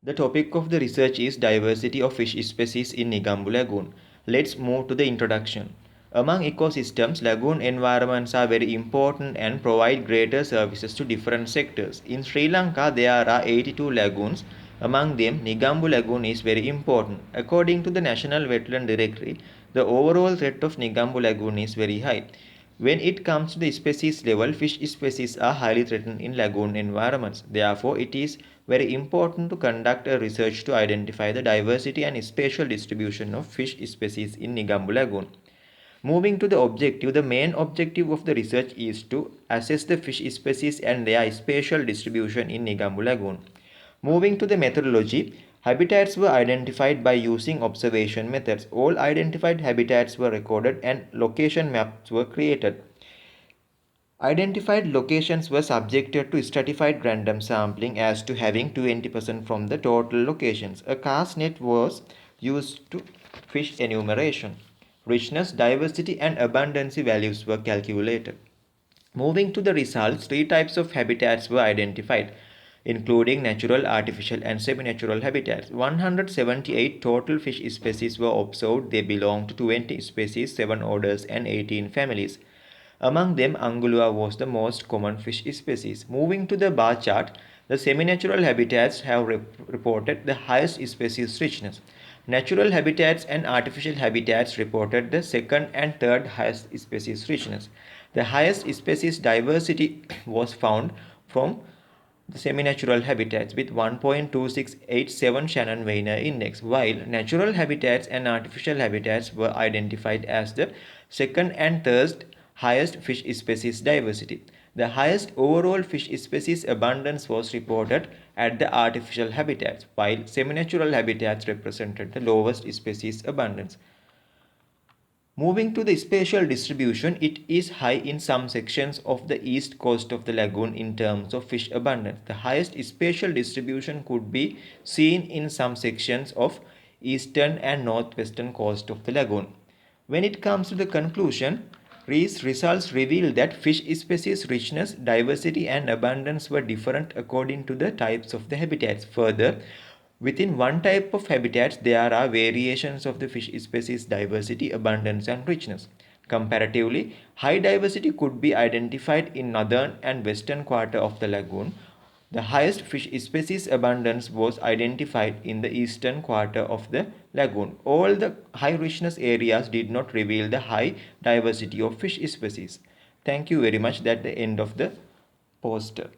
The topic of the research is diversity of fish species in Negombo Lagoon. Let's move to the introduction. Among ecosystems, lagoon environments are very important and provide greater services to different sectors. In Sri Lanka, there are 82 lagoons. Among them, Negombo Lagoon is very important. According to the National Wetland Directory, the overall threat of Negombo Lagoon is very high. When it comes to the species level, fish species are highly threatened in lagoon environments. Therefore, it is very important to conduct a research to identify the diversity and spatial distribution of fish species in Negombo Lagoon. Moving to the objective, the main objective of the research is to assess the fish species and their spatial distribution in Negombo Lagoon. Moving to the methodology, habitats were identified by using observation methods. All identified habitats were recorded and location maps were created. Identified locations were subjected to stratified random sampling as to having 20% from the total locations. A cast net was used to fish enumeration. Richness, diversity and abundance values were calculated. Moving to the results, three types of habitats were identified, including natural, artificial and semi-natural habitats. 178 total fish species were observed. They belong to 20 species, 7 orders and 18 families. Among them, Angulua was the most common fish species. Moving to the bar chart, the semi-natural habitats have reported the highest species richness. Natural habitats and artificial habitats reported the second and third highest species richness. The highest species diversity was found from the semi-natural habitats with 1.2687 Shannon-Weiner index, while natural habitats and artificial habitats were identified as the second and third highest fish species diversity. The highest overall fish species abundance was reported at the artificial habitats, while semi-natural habitats represented the lowest species abundance. Moving to the spatial distribution, it is high in some sections of the east coast of the lagoon in terms of fish abundance. The highest spatial distribution could be seen in some sections of eastern and northwestern coast of the lagoon. When it comes to the conclusion, these results reveal that fish species richness, diversity and abundance were different according to the types of the habitats. Further, within one type of habitats, there are variations of the fish species diversity, abundance and richness. Comparatively, high diversity could be identified in northern and western quarter of the lagoon. The highest fish species abundance was identified in the eastern quarter of the lagoon. All the high richness areas did not reveal the high diversity of fish species. Thank you very much. That's the end of the poster.